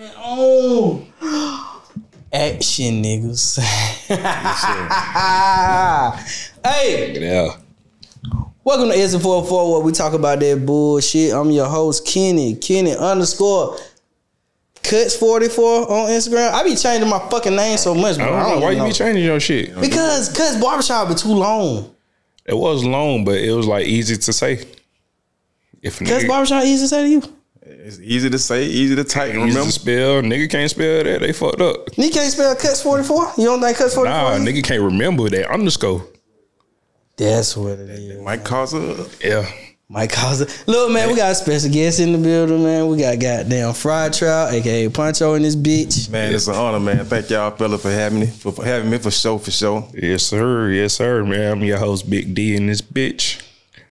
Oh, action, niggas. Hey, Yeah. welcome to S404, where we talk about that bullshit. I'm your host, Kenny _ Cuts 44 on Instagram. I be changing my fucking name so much, bro. I don't know why you be changing your shit. Because Cuts Barbershop be too long. It was long, but it was like easy to say. If Cuts Barbershop easy to say to you? It's easy to say, easy to type. easy Remember? to spell, nigga can't spell that. They fucked up. Nigga can't spell Cuts 44? You don't think Cuts 44? Nah, nigga can't remember that underscore. That's what it is. Might cause a Yeah. Mike Causa. Look, man, we got a special guest in the building, man. We got goddamn Fried Trout, aka Puncho, in this bitch. man. It's an honor, man. Thank y'all, fella, for having me. For having me for sure. Yes, sir. Yes, sir, man. I'm your host, Big D, in this bitch.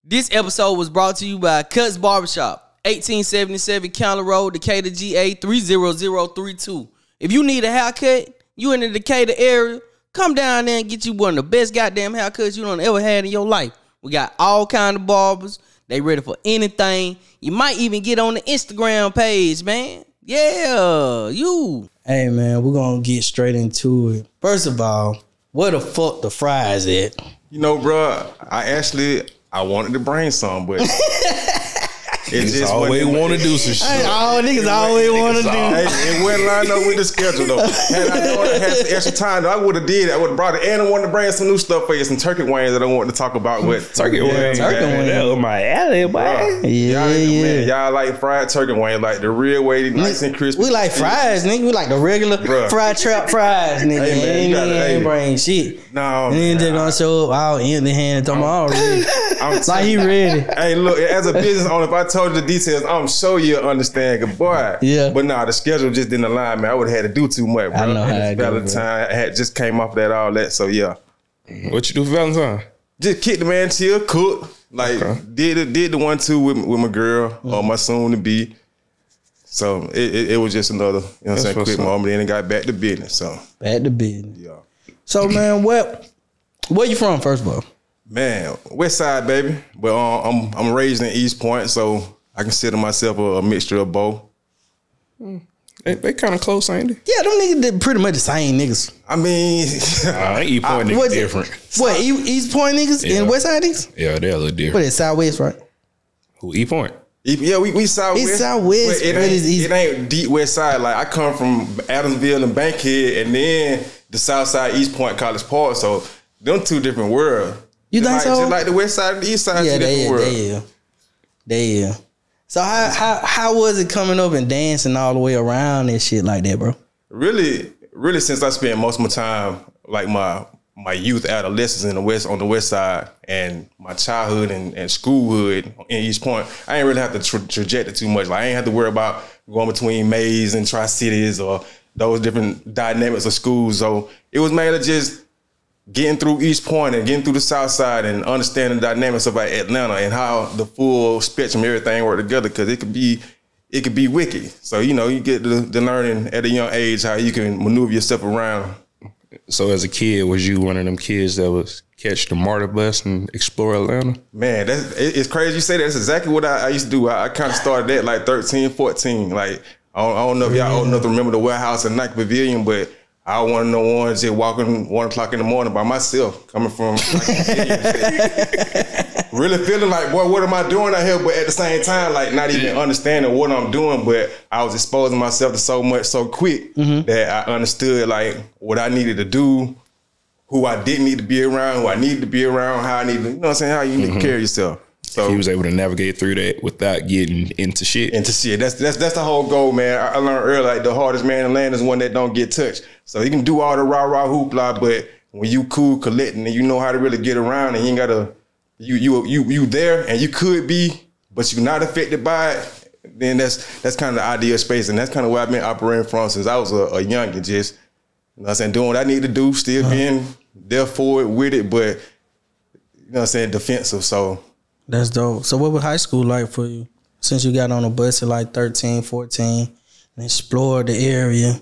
This episode was brought to you by Cuts Barbershop, 1877 County Road, Decatur, GA 30032. If you need a haircut, you in the Decatur area, come down there and get you one of the best goddamn haircuts you done ever had in your life. We got all kind of barbers. They ready for anything. You might even get on the Instagram page, man. Yeah, you. Hey, man, we're going to get straight into it. First of all, where the fuck the fries at? You know, bro, I wanted to bring some, but it Niggas just always want to do some shit. Hey, all niggas always want to do. Hey, it went lined up with the schedule though. Had I known I had some extra time, though, I would have did it. I would have brought it, and I wanted to bring some new stuff for you, some turkey wings that I wanted to talk about with Turkey wings. Turkey wings. That was my alley, boy. Yeah, Man, y'all like fried turkey wings, like the real way, nice and crispy. We like fries, nigga. We like the regular Bruh. Fried Trap fries, nigga. Hey, man, you gotta- ain't hey. bring shit. No, And then man, just gonna show up all empty handed. Talking about already. I'm Like he ready. Hey, look, as a business owner, if I told you the details, I'm sure you'll understand. Good boy. Yeah. But nah, the schedule just didn't align, man. I would have had to do too much, bro. I know how And that it's go, Valentine. I had just came off that, all that. So yeah. What you do for Valentine? Just kick the man, chill, cook. Like did the 1-2 with my girl or my soon to be. So it was just another, you know what I'm saying, what's quick up. moment. Then it got back to business. So Back to business. yeah. So, man, where you from, first of all? Man, West Side, baby. But I'm raised in East Point, so I consider myself a mixture of both. They kind of close, ain't they? Yeah, them niggas they pretty much the same niggas. I mean, They eat point niggas What's it? different. What, East Point niggas Yeah. and West Side niggas? Yeah, they're a little What different. is Southwest, right? Who eat point? yeah, we Southwest. It's Southwest, but but it's East. it ain't deep West Side. Like I come from Adamsville and Bankhead, and then the South Side, East Point, College Park. So them two different worlds. You Just think like, so? Just like the West Side and the East Side, Yeah, two different worlds. they is. So how was it coming up and dancing all the way around and shit like that, bro? Really, since I spent most of my time, like my youth, adolescence on the West Side, and my childhood and schoolhood in East Point, I ain't really have to traject it too much. Like I ain't have to worry about going between Mays and Tri-Cities or those different dynamics of schools. So it was mainly just getting through East Point and getting through the South Side and understanding the dynamics of Atlanta and how the full spectrum of everything work together, because it could be wicked. So, you know, you get the learning at a young age how you can maneuver yourself around. So as a kid, was you one of them kids that was catch the MARTA bus and explore Atlanta? Man, it's crazy you say that. That's exactly what I used to do. I kind of started that like 13, 14. Like, I don't know if y'all old enough to remember the warehouse at Nike Pavilion, but I was one of the ones just walking 1 o'clock in the morning by myself, coming from really feeling like, boy, what am I doing out here? But at the same time, like not even understanding what I'm doing. But I was exposing myself to so much so quick that I understood like what I needed to do, who I didn't need to be around, who I needed to be around, how I need to, you know what I'm saying, how you need to carry yourself. So He was able to navigate through that without getting into shit. That's the whole goal, man. I learned earlier, like the hardest man in the land is one that don't get touched. So you can do all the rah hoopla, but when you cool, collecting, and you know how to really get around, and you ain't gotta, you there, and you could be, but you're not affected by it. Then that's kind of the ideal space, and that's kind of where I've been operating from since I was a youngin'. Just, you know what I'm saying, doing what I need to do, still being there for it, with it, but you know what I'm saying, defensive. So. That's dope. So what was high school like for you? Since you got on a bus at like 13, 14 and explored the area.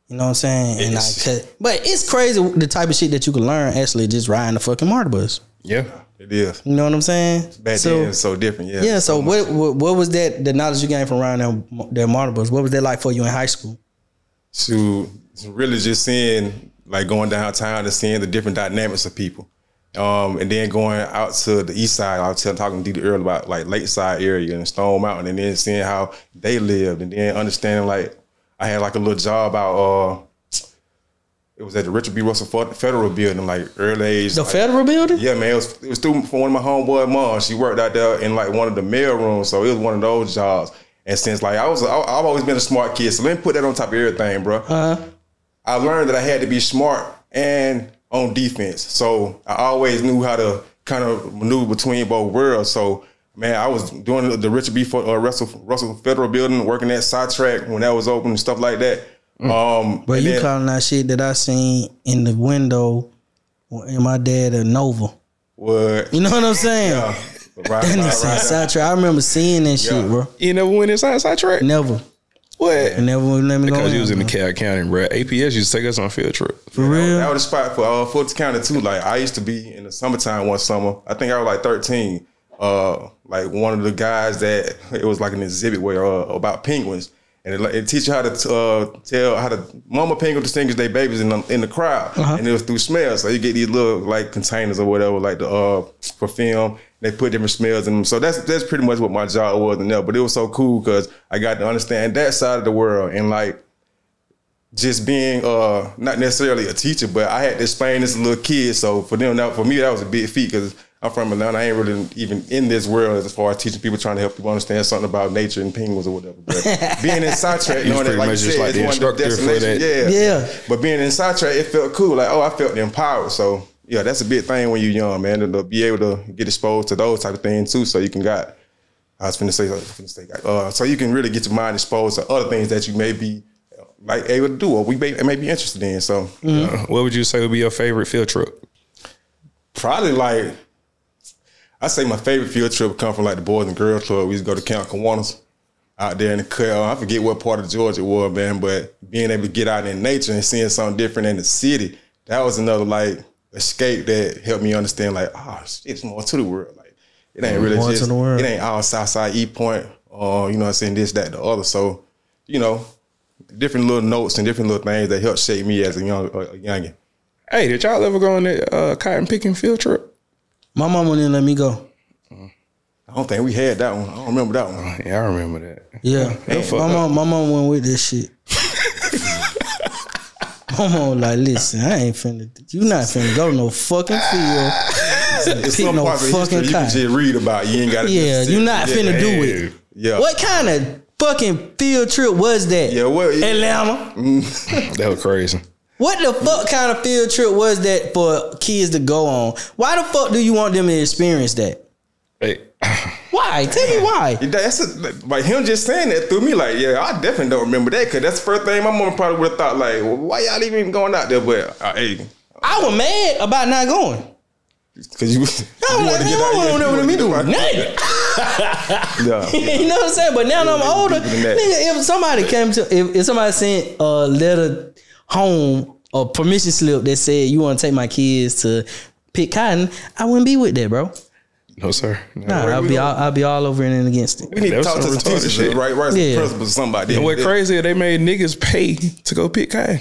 You know what I'm saying? And but it's crazy the type of shit that you can learn actually just riding the fucking MARTA bus. Yeah. It is. You know what I'm saying? Back then, it's so different. Yeah. Yeah. So what was that? The knowledge you gained from around them marbles. What was that like for you in high school? To really just seeing, like going downtown and seeing the different dynamics of people. And then going out to the east side, I was talking to Dee earlier about like Lakeside area and Stone Mountain, and then seeing how they lived, and then understanding like I had like a little job out. It was at the Richard B. Russell Federal Building, like early age. The like, Federal Building? Yeah, man. It was through for one of my homeboy moms. She worked out there in like one of the mail rooms, so it was one of those jobs. And since like I've always been a smart kid, so let me put that on top of everything, bro. I learned that I had to be smart and on defense. So I always knew how to kind of maneuver between both worlds. So man, I was doing the Richard B. Russell Federal Building, working at Sidetrack when that was open and stuff like that. But you calling that shit that I seen in the window in my dad a Nova. What? You know what I'm saying? Yeah. Right, That nigga said Sidetrack. I remember seeing that shit, bro. You never went inside Sidetrack? Never. What? Never let me go. Because you was in the DeKalb County, bro. APS used to take us on field trip. For real? That was a spot for Fulton County too. Like I used to be in the summertime one summer. I think I was like 13. Like one of the guys that it was like an exhibit where about penguins. And it teach you how to tell how to mama penguin distinguish their babies in the crowd, and it was through smells. So you get these little like containers or whatever, like the for film. They put different smells in them. So that's pretty much what my job was in there. But it was so cool because I got to understand that side of the world and like just being not necessarily a teacher, but I had to explain this to little kids. So for them, for me, that was a big feat because I'm from Atlanta. I ain't really even in this world as far as teaching people, trying to help people understand something about nature and penguins or whatever. But being in Sidetrack, knowing that, like you said, like it's one of the destinations. Yeah. But being in Sidetrack, it felt cool. Like, I felt empowered. So yeah, that's a big thing when you're young, man, to be able to get exposed to those type of things too. So you can so you can really get your mind exposed to other things that you may be like able to do or may be interested in. So what would you say would be your favorite field trip? Probably like, I say my favorite field trip would come from like the Boys and Girls Club. We used to go to Camp Kiwanis out there in the cut. I forget what part of Georgia it was, man, but being able to get out in nature and seeing something different in the city, that was another like escape that helped me understand like, shit, it's more to the world. Like it ain't really just, it ain't all Southside E Point or, you know what I'm saying, this, that, the other. So, you know, different little notes and different little things that helped shape me as a youngin'. Hey, did y'all ever go on that cotton picking field trip? My mama didn't let me go. I don't think we had that one. I don't remember that one. Yeah, I remember that. Yeah. My mom went with this shit. My mom like, listen, I ain't finna, you not finna go to no fucking field. It's some parts of history you can just read about. You ain't got to. Yeah, you not finna do it. Yeah. What kind of fucking field trip was that? Yeah, what? Atlanta. That was crazy. What the fuck kind of field trip was that for kids to go on? Why the fuck do you want them to experience that? Hey. Why? Tell me why. That's like him just saying that through me. Like, yeah, I definitely don't remember that because that's the first thing my mom probably would have thought. Like, well, why y'all even going out there? But hey, I was mad about not going. Cause you want to me do nothing. You know what I'm saying? But now that I'm older, nigga, if somebody came to, if somebody sent a letter home or permission slip that said you want to take my kids to pick cotton, I wouldn't be with that, bro. No, sir. No. Nah, I'll be all over it and against it. We need to talk to the teachers, shit. Right, yeah. Principals or somebody. And what crazy is they made niggas pay to go pick cotton.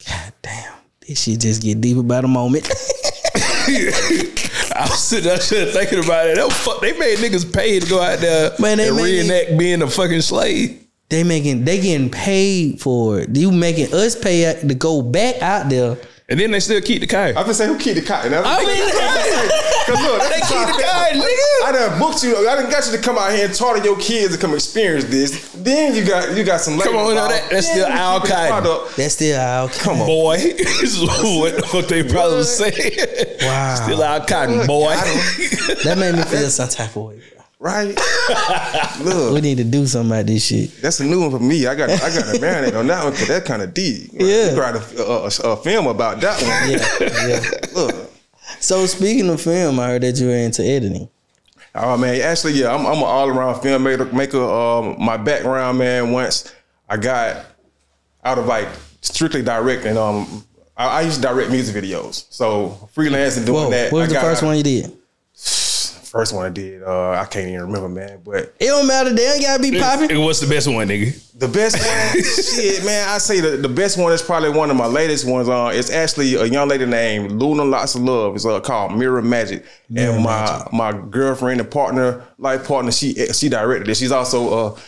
God damn. This shit just get deep about a moment. I was sitting there thinking about it. They made niggas pay to go out there and reenact being a fucking slave. They getting paid for it. You making us pay to go back out there. And then they still keep the cotton. I been saying, who keep the cotton? Cause look, they keep the cotton, nigga. I done booked you. I done got you to come out here and charter your kids to come experience this. Then you got some. Come on, that's still our cotton. That's still our cotton. Come on, boy. This is what the fuck they probably saying. Wow, still our cotton, boy. That made me feel some type of way. Right? Look, we need to do something about this shit. That's a new one for me. I got to marinate on that one because that kind of deep. Yeah, you write a film about that one. Yeah. Look. So speaking of film, I heard that you were into editing. Oh man, actually, yeah, I'm an all around filmmaker. My background, man. Once I got out of like strictly directing, I used to direct music videos. So freelancing doing that. What was the first one you did? First one I did, I can't even remember, man. But it don't matter. They ain't gotta be popping. What's the best one, nigga? The best one, shit, man. I say the best one is probably one of my latest ones. It's actually a young lady named Luna Lots of Love. It's called Mirror Magic. And my girlfriend and life partner, she directed it. She's also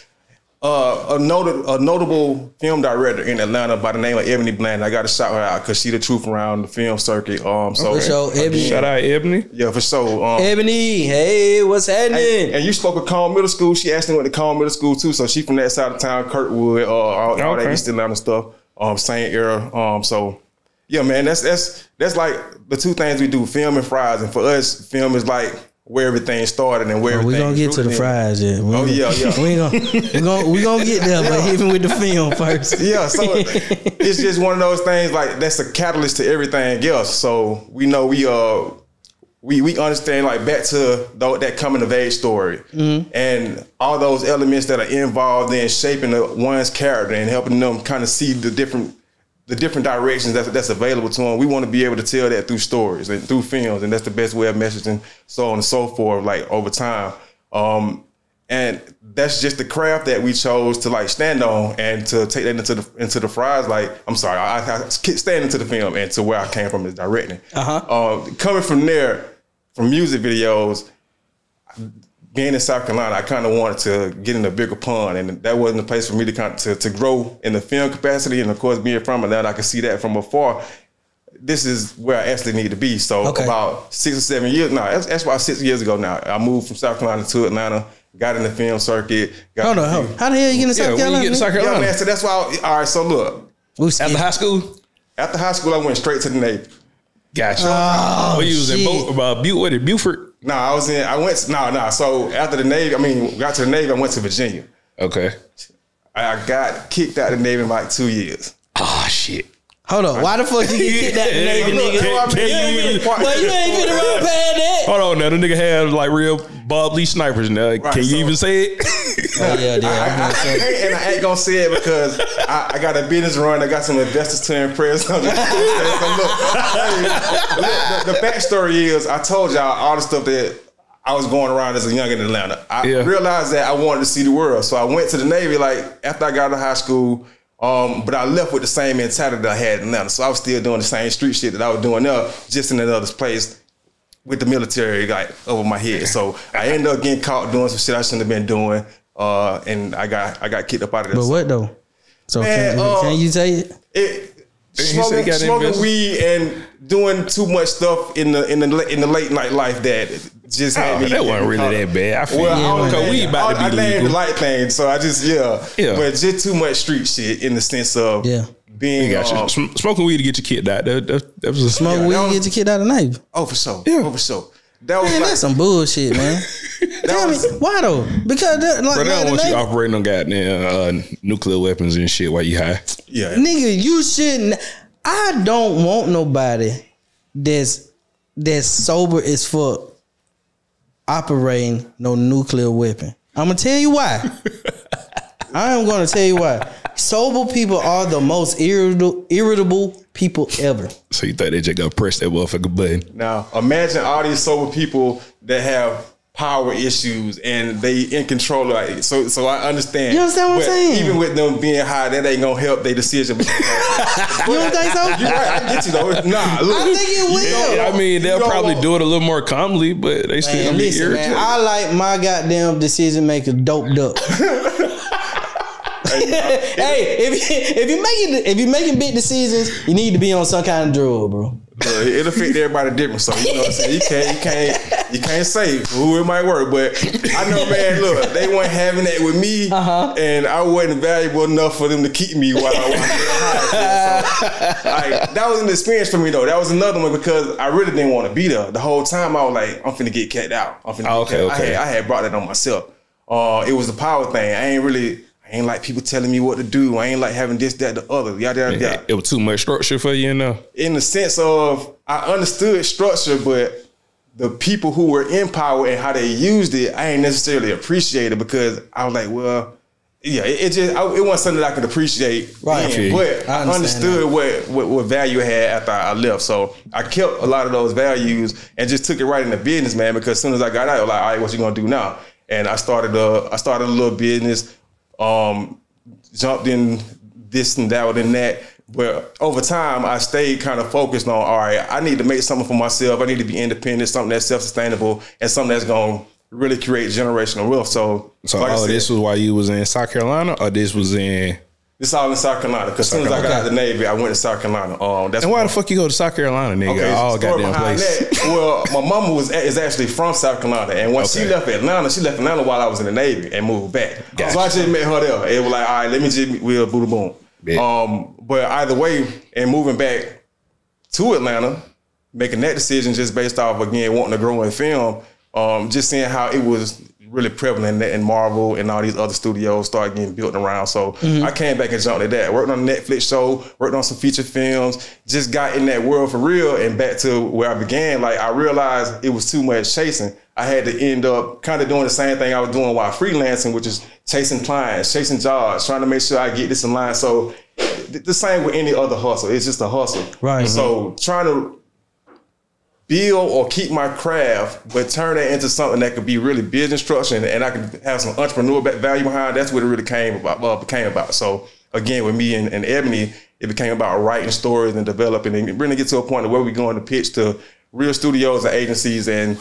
a notable film director in Atlanta by the name of Ebony Bland. I got to shout her out because she the truth around the film circuit. For sure, Ebony. Shout out Ebony. Yeah, for sure. Ebony, hey, what's happening? And you spoke with Calm Middle School. She actually went to Calm Middle School too. So she from that side of town, Kirkwood, all that East Atlanta stuff. Same era. So yeah, man, that's like the two things we do: film and fries. And for us, film is like where everything started and where everything. We gonna get to the fries, yeah. We gonna get there, but even with the film first. Yeah, so it's just one of those things like that's a catalyst to everything else. So we know we understand like back to that coming of age story and all those elements that are involved in shaping one's character and helping them kind of see the different directions that's available to them. We want to be able to tell that through stories and through films, and that's the best way of messaging, so on and so forth, like over time. And that's just the craft that we chose to like stand on and to take that into the fries. Like, I'm sorry, I stand into the film and to where I came from is directing. Coming from there, from music videos, being in South Carolina, I kind of wanted to get in a bigger pond, and that wasn't a place for me to grow in the film capacity. And of course, being from Atlanta, I could see that from afar. This is where I actually need to be. So about 6 or 7 years, that's about 6 years ago now, I moved from South Carolina to Atlanta, got in the film circuit. Hold on. How the hell you get in South Carolina? When you get in South Carolina? Yeah, man, so that's why, all right, so look. After high school? After high school, I went straight to the Navy. Gotcha. Oh, you was in Beaufort? No, So after the Navy, got to the Navy, I went to Virginia. Okay. I got kicked out of the Navy in like 2 years. Oh, shit. Hold on. Why the fuck you get kicked out of the Navy, nigga? But you ain't been around past that. Hold on now. The nigga had like real Bob Lee snipers now. Right, can you even say it? I ain't gonna say it because I got a business run. I got some investors to impress. The backstory is I told y'all all the stuff that I was going around as a young in Atlanta. I realized that I wanted to see the world. So I went to the Navy like after I got out of high school. But I left with the same mentality that I had in Atlanta. So I was still doing the same street shit that I was doing there, just in another place with the military like over my head. So I ended up getting caught doing some shit I shouldn't have been doing. And I got kicked up out of there. But what though? So man, can you say it? Smoking weed and doing too much stuff in the late night life that just had me. That wasn't really that bad. I feel weed about to be legal. I named the light thing, so I just but just too much street shit in the sense of being smoking weed to get your kid out. That was a smoking weed to get your kid out of the Navy. Oh, for sure. Yeah. Oh, for sure. That was that's some bullshit, man. Tell me why though? Because they don't want you operating on goddamn nuclear weapons and shit while you high. Yeah, nigga, you shouldn't. I don't want nobody that's sober as fuck operating no nuclear weapon. I'm gonna tell you why. I am gonna tell you why. Sober people are the most irritable people ever. So you thought they just gonna press that motherfucker button? Now imagine all these sober people that have power issues and they in control. Like, so I understand. You understand what I'm saying? Even with them being high, that ain't gonna help their decision. You don't think so? You're right. I get you though. Nah, look, I think it will. I mean, they'll probably do it a little more calmly, but they still gonna be irritated. Man, I like my goddamn decision maker doped up. Hey, if you're making big decisions, you need to be on some kind of drug, bro. It affect everybody different, so you know what I'm saying. You can't say who it might work, but I know, man. Look, they weren't having that with me, and I wasn't valuable enough for them to keep me while I was high. So, that was an experience for me though. That was another one because I really didn't want to be there the whole time. I was like, I'm finna get kicked out. Okay. I had brought that on myself. It was the power thing. I ain't like people telling me what to do. I ain't like having this, that, the other. Yada. It was too much structure for you, In the sense of, I understood structure, but the people who were in power and how they used it, I ain't necessarily appreciated because I was like, well, Yeah, it wasn't something that I could appreciate, right? Then, but I understood what value it had after I left. So I kept a lot of those values and just took it right into business, man. Because as soon as I got out, I was like, all right, what you gonna do now? And I started a little business, jumped in this and that and that. But over time, I stayed kind of focused on, all right, I need to make something for myself. I need to be independent, something that's self-sustainable, and something that's gonna really create generational wealth. So like all this was while you was in South Carolina, or this was in? This all in South Carolina. Because as soon as I got out of the Navy, I went to South Carolina. And why the fuck you go to South Carolina, nigga? Okay, all goddamn place. Well, my mama is actually from South Carolina, and when she left Atlanta while I was in the Navy and moved back. Gotcha. So I just met her there. It was like, all right, let me just we'll boom. But either way, and moving back to Atlanta, making that decision just based off again wanting to grow in film. Just seeing how it was really prevalent in Marvel and all these other studios started getting built around. So I came back and jumped at that. Worked on a Netflix show, worked on some feature films, just got in that world for real. And back to where I began, like I realized it was too much chasing. I had to end up kind of doing the same thing I was doing while freelancing, which is chasing clients, chasing jobs, trying to make sure I get this in line. So the same with any other hustle. It's just a hustle. Right. So trying to build or keep my craft, but turn that into something that could be really business structure and I could have some entrepreneurial value behind. That's what it really became about. So again, with me and Ebony, it became about writing stories and developing and really get to a point where we're going to pitch to real studios and agencies and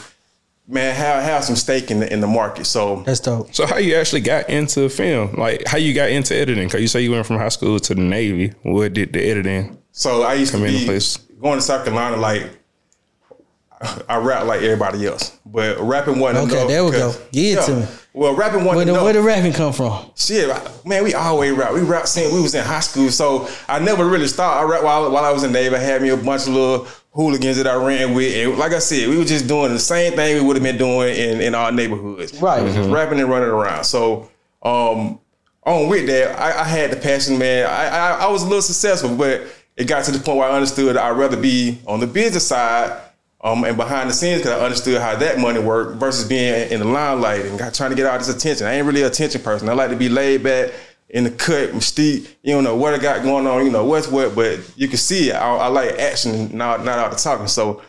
man, have some stake in the market. So that's dope. So how you actually got into film? Like how you got into editing? Because you say you went from high school to the Navy. What did the editing? So I used to be going to South Carolina like. I rap like everybody else, but rapping wasn't enough. Okay, there we go. Give it to me. Well, rapping wasn't enough. Where did rapping come from? Shit, man, we always rap. We rap since we was in high school, so I never really stopped. I rap while I was in the Navy. I had me a bunch of little hooligans that I ran with, and like I said, we were just doing the same thing we would have been doing in our neighborhoods. Right. Just rapping and running around. So on with that, I had the passion, man. I was a little successful, but it got to the point where I understood that I'd rather be on the business side and behind the scenes because I understood how that money worked versus being in the limelight and trying to get all this attention. I ain't really an attention person. I like to be laid back in the cut, mystique. You don't know what I got going on, you know what's what, but you can see it. I like action, not all the talking. So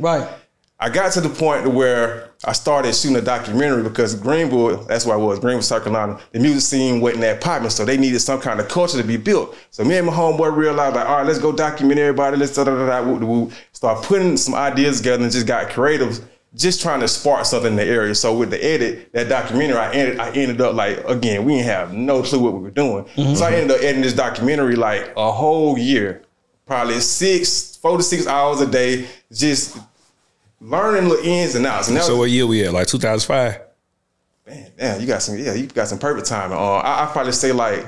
I got to the point where I started shooting a documentary because Greenville, that's where I was, Greenville, South Carolina, the music scene wasn't that popping, so they needed some kind of culture to be built. So me and my homeboy realized, like, all right, let's go document everybody, let's start putting some ideas together and just got creative, just trying to spark something in the area. So with the edit, that documentary, I ended up like, again, we didn't have no clue what we were doing. So I ended up editing this documentary like a whole year, probably 4 to 6 hours a day, just learning the ins and outs. And so what year we at? Like 2005? Man, damn, you got some perfect timing. I probably say like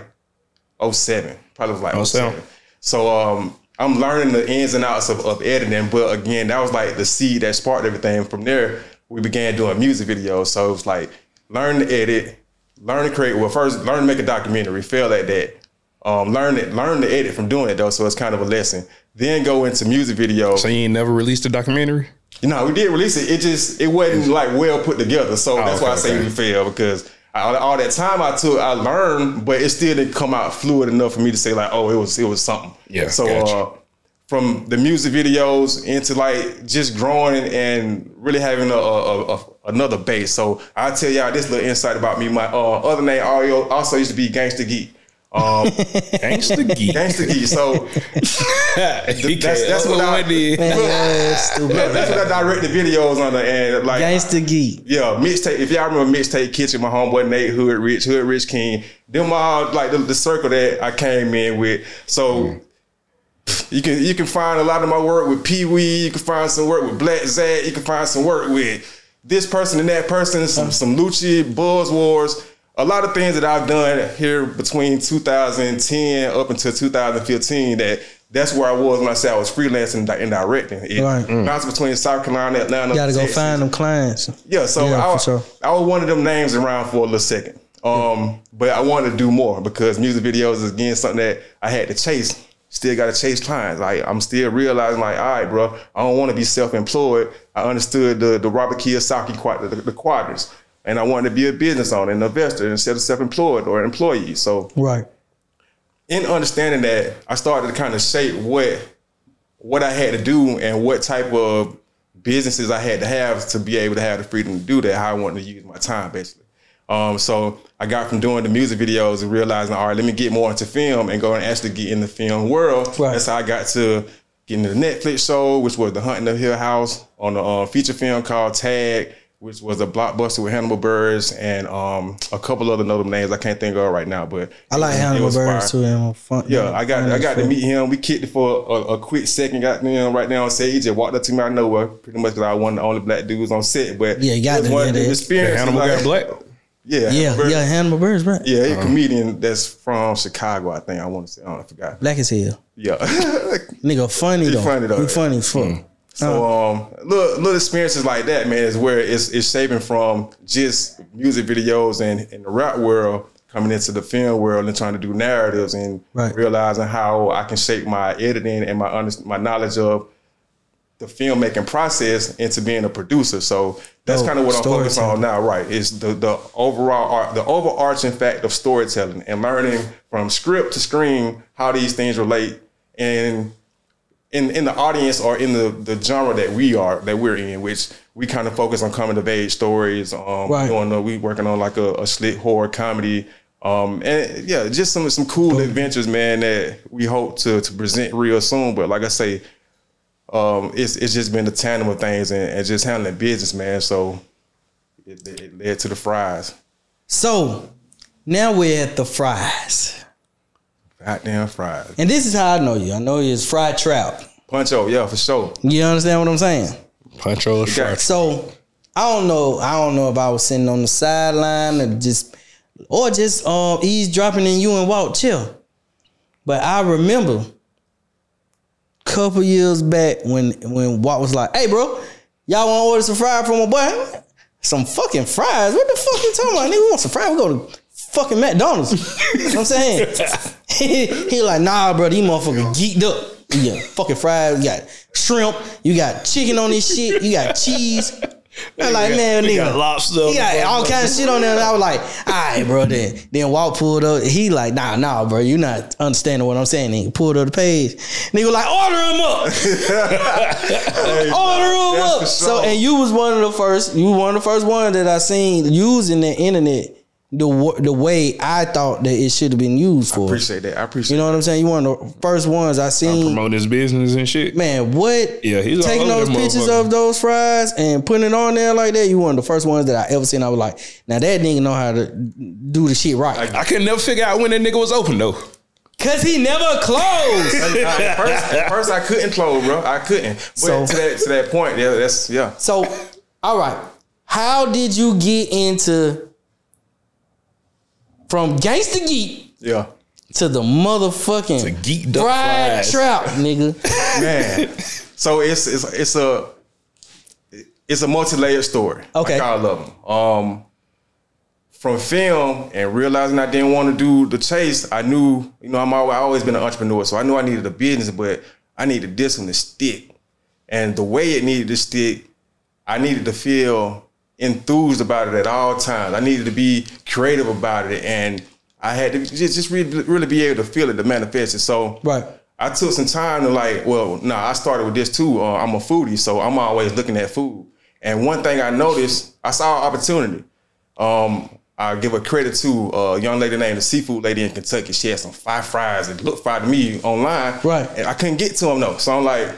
07. Probably was like 07. So I'm learning the ins and outs of editing, but again, that was like the seed that sparked everything. From there, we began doing music videos. So it was like learn to edit, learn to create. Well, first learn to make a documentary. Fail at that. Learn to edit from doing it though. So it's kind of a lesson. Then go into music videos. So you ain't never released a documentary? You know, we did release it. It wasn't like well put together. So that's why I say we failed because all that time I took, I learned, but it still didn't come out fluid enough for me to say like, oh, it was something. Yeah. So from the music videos into like just growing and really having another base. So I'll tell y'all this little insight about me. My other name also used to be Gangsta Geek. Gangsta Geek. Gangsta Geek. So that's what I did. That's what I directed videos under and like Gangsta Geek. Yeah, mixtape. If y'all remember Mixtape Kitchen, my homeboy Nate, Hood Rich King, them all like the circle that I came in with. So you can find a lot of my work with Pee Wee. You can find some work with Black Zach. You can find some work with this person and that person. Some Lucci, Buzz Wars. A lot of things that I've done here between 2010 up until 2015 that's where I was when I said I was freelancing and directing. Bounced between South Carolina, Atlanta. You gotta go find them clients. Yeah, so I was one of them names around for a little second. But I wanted to do more because music videos is again something that I had to chase. Still got to chase clients. Like I'm still realizing, like, all right, bro, I don't want to be self-employed. I understood the Robert Kiyosaki the quadrants. and I wanted to be a business owner, an investor instead of self-employed or an employee. So in understanding that, I started to kind of shape what I had to do and what type of businesses I had to have to be able to have the freedom to do that, how I wanted to use my time, basically. So I got from doing the music videos and realizing, all right, let me get more into film and go and actually get in the film world. That's how I got to get into the Netflix show, which was The Hunting of Hill House, on a feature film called Tag, which was a blockbuster with Hannibal Buress and a couple other notable names I can't think of right now. But I like Hannibal Buress too. I got to meet him. We kicked it for a quick second. Got right now on set. He just walked up to me out of nowhere, pretty much because I was one of the only black dudes on set. But you got the experience. Hannibal got black. Hannibal Buress, right? Yeah, he's a comedian that's from Chicago, I think. I want to say, I forgot. Black as hell. Yeah. Nigga funny though. He funny as fuck. So little experiences like that, man, is where it's shaping from just music videos and in the rap world coming into the film world and trying to do narratives and realizing how I can shape my editing and my knowledge of the filmmaking process into being a producer. So that's kind of what I'm focused on now, right? Is the overarching fact of storytelling and learning from script to screen how these things relate and in the audience or in the genre that we're in, which we kind of focus on coming of age stories. We working on like a slick horror comedy. And yeah, just some cool adventures, man, that we hope to present real soon. But like I say, it's just been the tandem of things and just handling business, man. So it led to the fries. So now we're at the fries. Goddamn fries. And this is how I know you. I know you as Fried Trap. Puncho, yeah, for sure. You understand what I'm saying? Puncho is fried. So I don't know if I was sitting on the sideline or just eavesdropping and you and Walt chill. But I remember couple years back when Walt was like, hey bro, y'all want to order some fries from my boy? Some fucking fries? What the fuck you talking about? Nigga, we want some fries. We go to fucking McDonald's. You know what I'm saying? He like, nah bro, these motherfuckers geeked up. You got fucking fries, you got shrimp, you got chicken on this shit, you got cheese. I'm like, man, nigga, got lobster. He got all kinds of shit on there. And I was like, all right, bro. Then Walt pulled up. He like, nah, bro. You not understanding what I'm saying. He pulled up the page. Nigga like, order him up. Order him up. Sure. So, and you was one of the first. You were one of the first ones that I seen using the internet the way I thought that it should have been used for. I appreciate that. You know what I'm saying? You one of the first ones I seen promoting his business and shit. Man, what? Yeah, he's taking those pictures of those fries and putting it on there like that. You one of the first ones that I ever seen. I was like, now that nigga know how to do the shit right. I could never figure out when that nigga was open though. Cause he never closed. At first I couldn't close, bro. I couldn't. But so, to that point, yeah. So, all right. How did you get into from Gangsta Geek to the motherfucking Fried Trap, nigga? Man. So it's a multi-layered story. Okay. Like all of them. From film and realizing I didn't want to do the chase, I knew, I always been an entrepreneur, so I knew I needed a business, but I needed this one to stick. And the way it needed to stick, I needed to feel enthused about it at all times. I needed to be creative about it, and I had to just really be able to feel it, to manifest it. So I took some time to I started with this too. I'm a foodie, so I'm always looking at food. And one thing I noticed, I saw an opportunity. I give a credit to a young lady named the seafood lady in Kentucky. She had some fire fries that looked fire to me online. Right. And I couldn't get to them though. So I'm like,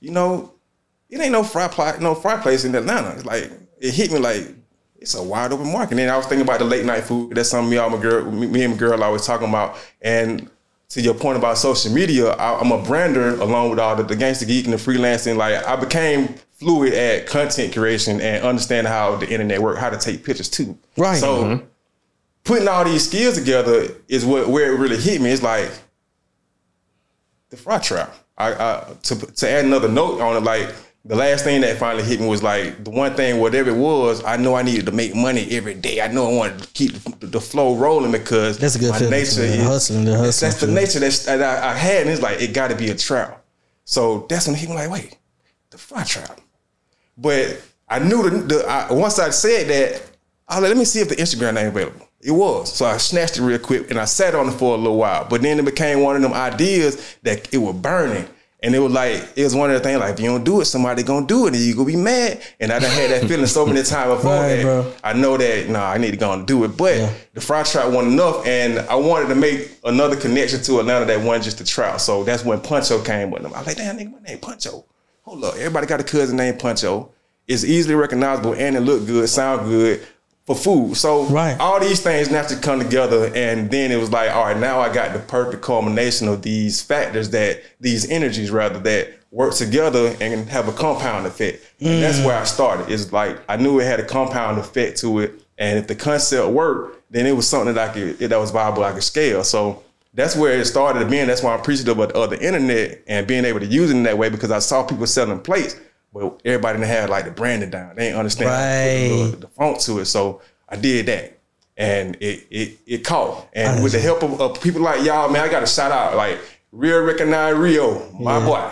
it ain't no fry place in Atlanta. It's like, it hit me like, it's a wide open market. And then I was thinking about the late night food. That's something me and my girl always talking about. And to your point about social media, I'm a brander along with all the Gangsta Geek and the freelancing. Like, I became fluid at content creation and understand how the internet works, how to take pictures too. Right. So putting all these skills together is where it really hit me. It's like the fry trap. To add another note on it, like the last thing that finally hit me was like the one thing, whatever it was, I know I needed to make money every day. I know I wanted to keep the flow rolling because that's a good my nature is hustling. That's the nature that I had, and it's like it got to be a trap. So that's when he was like, wait, the fry trap. But I knew once I said that, I was like, let me see if the Instagram ain't available. It was. So I snatched it real quick and I sat on it for a little while. But then it became one of them ideas that it was burning. And it was like, it was one of the things like, if you don't do it, somebody gonna do it and you gonna be mad. And I done had that feeling so many times before that. Bro. I know that, I need to go and do it. But the fry trap wasn't enough. And I wanted to make another connection to Atlanta that wasn't just the trap. So that's when Puncho came with them. I was like, damn, nigga, my name Puncho. Hold up, everybody got a cousin named Puncho. It's easily recognizable and it look good, sound good for food. So all these things naturally come together, and then it was like, all right, now I got the perfect culmination of these factors, these energies rather, that work together and have a compound effect. And that's where I started. It's like I knew it had a compound effect to it, and if the concept worked, then it was something that was viable, I could scale. So that's where it started being. That's why I'm appreciative of the internet and being able to use it in that way, because I saw people selling plates, but everybody didn't have like the branding down. They didn't understand how to put the font to it. So I did that, and it caught. And with the help of people like y'all, man, I got to shout out like Real Recognize Rio, my boy.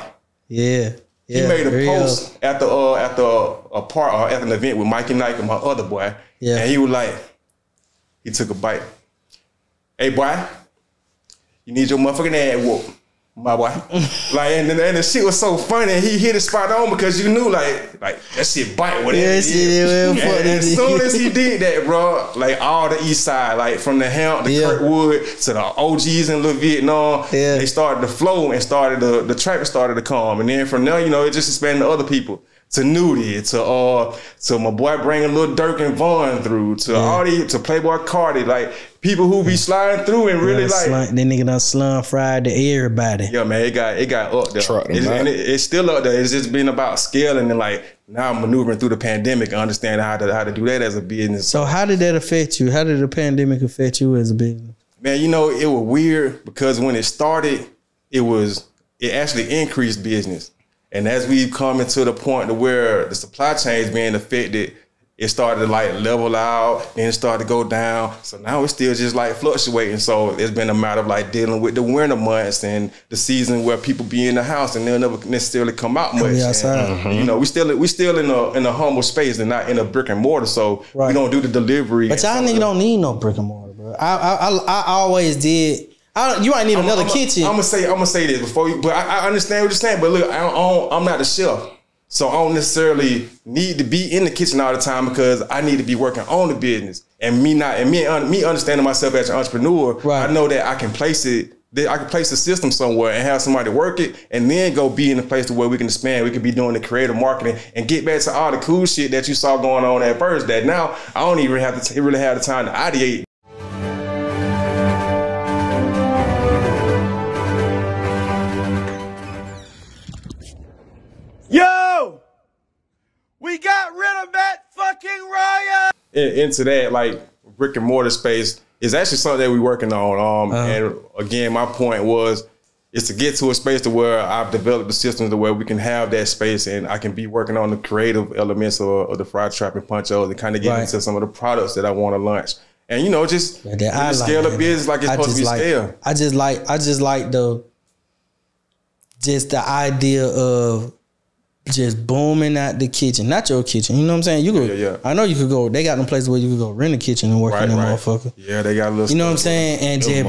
Yeah. He made a post after an event with Mikey Knight and my other boy. Yeah. And he was like, he took a bite. Hey boy, you need your motherfucking ass whooped, my boy. Like, and the shit was so funny. He hit it spot on because you knew like that shit bite whatever it is. And as soon as he did that, bro, like all the east side, like from the Hamp, the Kirkwood to the OGs in Little Vietnam, they started to flow and the traffic started to come. And then from there, it just expanded to other people. To Nudie, to my boy bringing Lil Durk and Vaughn through, to all these, to Playboy Cardi, like people who be sliding through and really like that nigga done slum fried to everybody. Yeah, man, it got up there. It's still up there. It's just been about scaling and like now I'm maneuvering through the pandemic and understanding how to do that as a business. So how did that affect you? How did the pandemic affect you as a business? Man, it was weird because when it started, it actually increased business. And as we've come into the point to where the supply chain is being affected, it started to like level out, then it started to go down. So now it's still just like fluctuating. So it's been a matter of like dealing with the winter months and the season where people be in the house and they'll never necessarily come out much. And, we still in a humble space and not in a brick and mortar. So we don't do the delivery. But y'all nigga don't need no brick and mortar, bro. I always did. You might need another kitchen. I'm gonna say this before you, but I understand what you're saying. But look, I'm not a chef, so I don't necessarily need to be in the kitchen all the time because I need to be working on the business. And me understanding myself as an entrepreneur, I know that I can place it. I can place the system somewhere and have somebody work it, and then go be in a place to where we can expand. We can be doing the creative marketing and get back to all the cool shit that you saw going on at first. That now I don't even really have the time to ideate. Yo, we got rid of that fucking riot. Into that like brick and mortar space is actually something that we're working on. And again, my point is to get to a space to where I've developed the systems to where we can have that space and I can be working on the creative elements of the fried trap and punchos and kind of get into some of the products that I want to launch. And just scale up business like it's supposed to be scaled. I just like the idea of just booming out the kitchen, not your kitchen. You know what I'm saying? You could, I know you could go. They got them places where you could go rent a kitchen and work in that motherfucker. Yeah, they got a little. You know what I'm saying? And just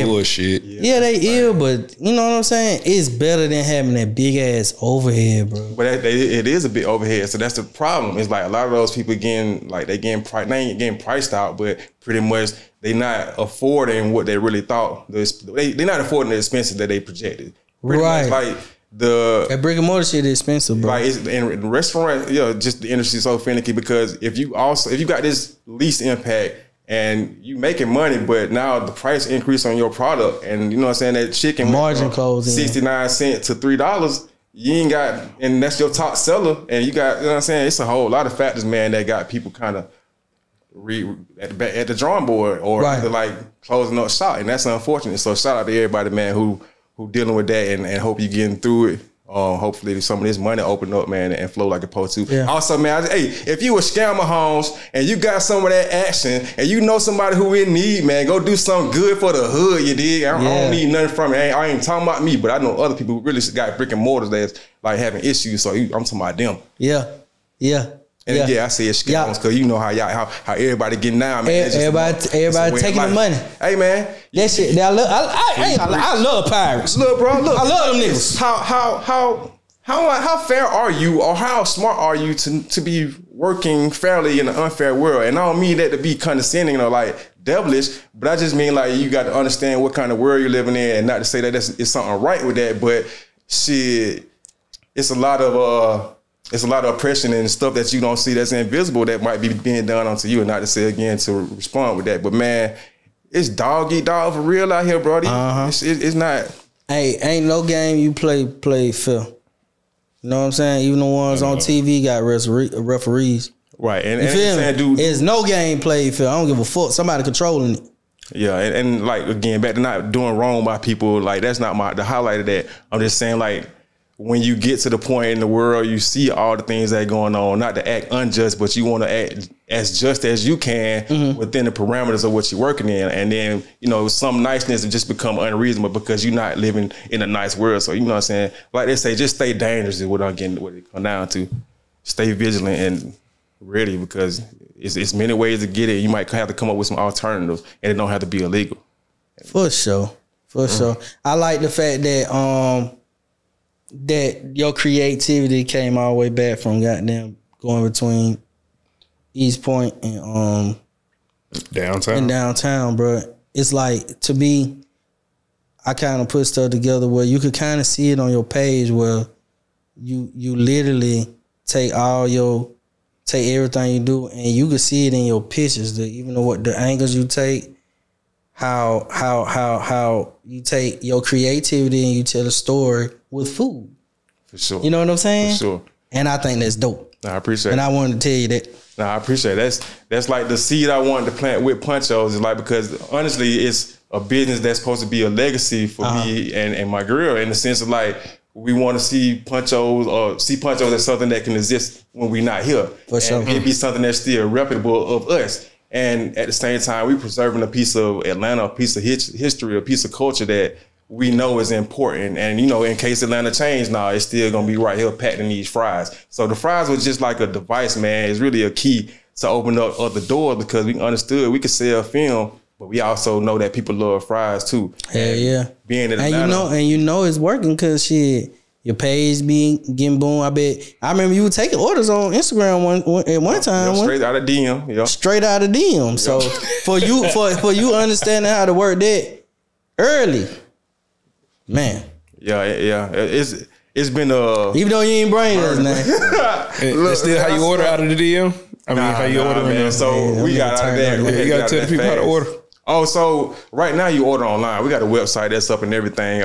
bullshit. Yeah, they ill, but you know what I'm saying? It's better than having that big ass overhead, bro. But it is a big overhead, so that's the problem. It's like a lot of those people they ain't getting priced out, but pretty much they not affording what they really thought. They're not affording the expenses that they projected. Pretty much like. That brick and mortar shit is expensive, bro. Like in the restaurant, just the industry is so finicky because if you got this least impact and you making money, but now the price increase on your product, and you know what I'm saying, that chicken margin closing 69 cents to $3, you ain't got, and that's your top seller, and you got, you know what I'm saying, it's a whole lot of factors, man, that got people kind of at the drawing board or like closing up shop, and that's unfortunate. So shout out to everybody, man, who dealing with that, and hope you getting through it. Hopefully some of this money open up, man, and flow like it's supposed to. Yeah. Also, man, if you a scammer, Holmes, and you got some of that action, and you know somebody who in need, man, go do something good for the hood, you dig? I don't need nothing from it. I ain't talking about me, but I know other people who really got brick and mortars that's like having issues, so I'm talking about them. Yeah. And I say it's scams because you know how everybody getting down, man. Everybody taking the money. Hey, man, that shit. I love pirates. Look, bro, I love them niggas. How fair are you, or how smart are you to be working fairly in an unfair world? And I don't mean that to be condescending or like devilish, but I just mean like you got to understand what kind of world you're living in, and not to say that it's something right with that, but shit, it's a lot of oppression and stuff that you don't see that's invisible that might be being done onto you. And not to say again to respond with that, but man, it's dog eat dog for real out here, bro. It's not. Hey, ain't no game you play fair. You know what I'm saying? Even the ones on TV got referees. Right. And you feel me? Dude, there's no game played fair. I don't give a fuck. Somebody controlling it. Yeah, and like again, back to not doing wrong by people, like that's not the highlight of that. I'm just saying, like, when you get to the point in the world, you see all the things that are going on, not to act unjust, but you want to act as just as you can within the parameters of what you're working in. And then, you know, some niceness will just become unreasonable because you're not living in a nice world. So, you know what I'm saying? Like they say, just stay dangerous is what it come down to. Stay vigilant and ready, because it's many ways to get it. You might have to come up with some alternatives, and it don't have to be illegal. For sure. I like the fact that that your creativity came all the way back from goddamn going between East Point and downtown, bro. It's like, to me, I kind of put stuff together where you could kind of see it on your page, where you literally take everything you do, and you can see it in your pictures. Even though what the angles you take, how you take your creativity and you tell a story with food. For sure. You know what I'm saying? For sure. And I think that's dope. I appreciate it. And I wanted to tell you that. I appreciate it. That's like the seed I wanted to plant with Punchos, is like, because honestly, it's a business that's supposed to be a legacy for me and my girl, in the sense of like, we want to see Punchos as something that can exist when we're not here. For sure. And it be something that's still reputable of us. And at the same time, we preserving a piece of Atlanta, a piece of history, a piece of culture that we know is important. And, you know, in case Atlanta changed, it's still going to be right here packed in these fries. So the fries was just like a device, man. It's really a key to open up other doors, because we understood we could sell film, but we also know that people love fries too. Hell yeah. Being in Atlanta. And you know it's working, because shit, your page be getting boom. I remember you were taking orders on Instagram at one time. Straight out of DM. Yeah. Straight out of DM. Yeah. So for you understanding how to work that early, man. Yeah. It's been even though you ain't bring us, man. That's still how you order out of the DM? I mean, how you order, man. So we got out of there. You got to tell the people how to order. Oh, so right now you order online. We got a website that's up and everything.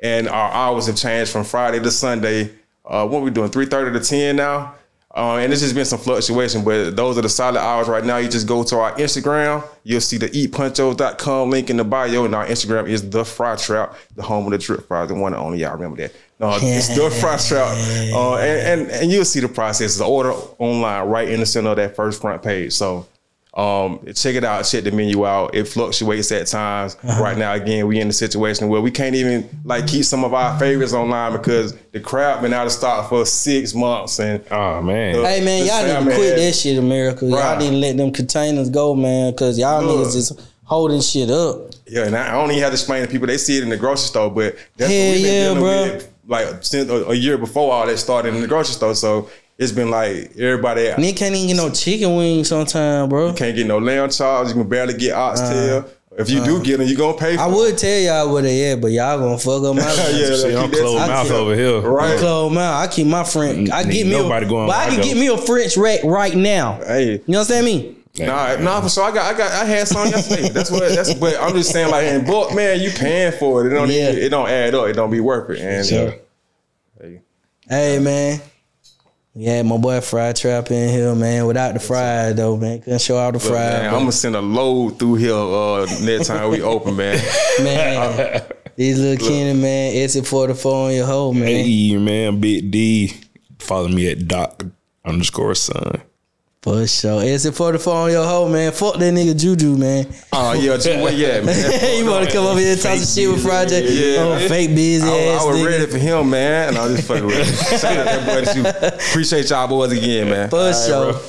And our hours have changed from Friday to Sunday. What we doing? 3:30 to 10 now. And it's just been some fluctuation, but those are the solid hours right now. You just go to our Instagram. You'll see the eatpunchos.com link in the bio. And our Instagram is The Fry Trap, the home of the drip fries, the one and only. Y'all remember that. It's The Fry Trap. And you'll see the process. The order online right in the center of that first front page. So check it out, check the menu out. It fluctuates at times. Right now, again, we in a situation where we can't even like keep some of our favorites online because the crab been out of stock for 6 months. And oh man, hey man, y'all need to quit that shit, America. Right. Y'all need to let them containers go, man, because y'all niggas is holding shit up. Yeah, and I don't even have to explain to people. They see it in the grocery store, but that's what we've been dealing with, like since a year before all that started in the grocery store. So it's been like everybody. And you can't even get no chicken wings sometimes, bro. You can't get no lamb chops. You can barely get oxtail. If you do get them, you gonna pay for I would tell y'all where they at, but y'all gonna fuck up my life. I'm closed mouth over here. Right. Closed mouth. I keep my French. I get me nobody going. But I can get me a French rack right now. Hey, you know what I'm saying? Nah, for sure. I had some yesterday. But I'm just saying, like in bulk, man, you paying for it. It don't add up. It don't be worth it. And hey man. Yeah, my boy Fry Trap in here, man. Without the fries, though, man. Couldn't show out the fries. I'm going to send a load through here next time we open, man. Man, these little Kenny, man. Exit 44 on your hoe, man. Hey, man. Big D. Follow me at Doc_son. For sure. S44 on your hoe, man. Fuck that nigga Juju, man. Oh, yeah. Yeah, man. You want to come over here and talk some shit with Project? Yeah. Oh, fake busy ass I was nigga. ready for him, man. And I was just fucking with him. Shout out that boy, too. Appreciate y'all boys again, man. For sure. Bro.